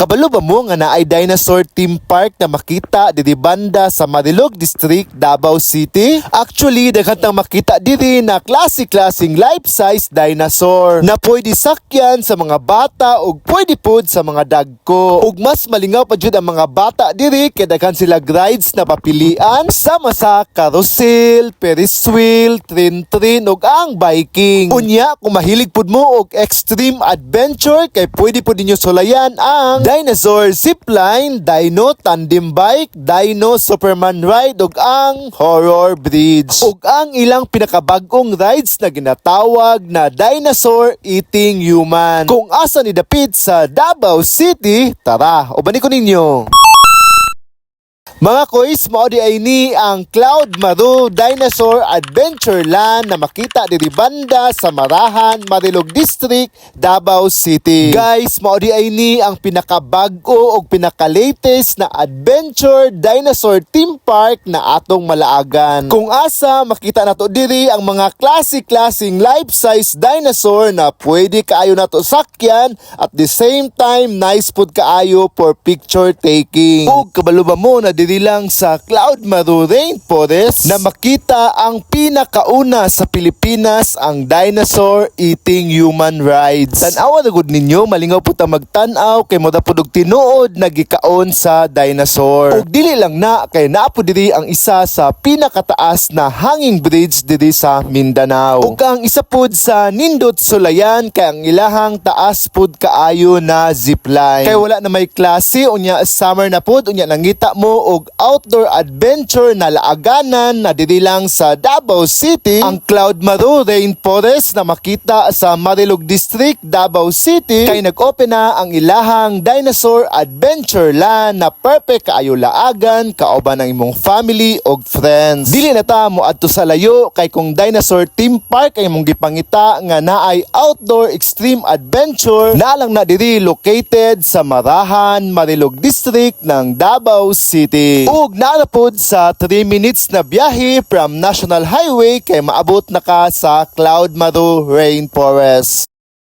Kabalo ba mo nga naay dinosaur theme park na makita diri banda sa Marilog District, Davao City? Actually, daghan tang makita diri na klase-klaseng life-size dinosaur na pwede sakyan sa mga bata ug pwede pod sa mga dagko. Ug mas malingaw pa jud ang mga bata diri kay daghan sila rides na papilian sama sa carousel, Ferris wheel, train ug ang biking. Unya, kung mahilig pod mo og extreme adventure kay pwede pod ninyo sulayan ang dinosaur zipline, dino tandem bike, dino superman ride ug ang horror bridge. Ug ang ilang pinakabag-ong rides na ginatawag na dinosaur eating human. Kung asa ni dapit sa Davao City, tara, ubani ko ninyo. Mga kois, mao di ay ni ang Cloud Maru Dinosaur Adventureland na makita diri banda sa Marahan, Marilog District, Davao City. Guys, mao di ay ni ang pinakabag-o ug pinaka-latest na adventure dinosaur theme park na atong malaagan. Kung asa makita nato diri ang mga klase-klaseng life-size dinosaur na pwede kaayo nato sakyan at the same time nice pud kaayo for picture taking. Ug kabalo ba mo na diri lang sa Cloud Maru Rainforest na makita ang pinakauna sa Pilipinas ang dinosaur eating human rides. Tan-awa na gud ninyo, malingaw po ta magtan-aw kay moda pud og tinuod nagikaon sa dinosaur. Ug dili lang na kay naa po diri ang isa sa pinakataas na hanging bridge diri sa Mindanao. Ug ang isa pud sa nindot sulayan kay ang ilahang taas pud kaayo na zipline. Kay wala na may klase unya summer na pud unya nangita mo og outdoor adventure na laaganan na diri lang sa Davao City ang Cloud Maru Rainforest na makita sa Marilog District, Davao City kay nag-open na ang ilahang dinosaur adventureland na perfect kaayo laagan kauban ng imong family og friends. Dili na ta mo adto sa layo kay kung dinosaur theme park ay imong gipangita nga naay outdoor extreme adventure na lang na diri located sa Marahan, Marilog District ng Davao City. Ug naarapod sa 3 minutes na biyahe from National Highway kay maabot na ka sa Cloud Maru Rainforest.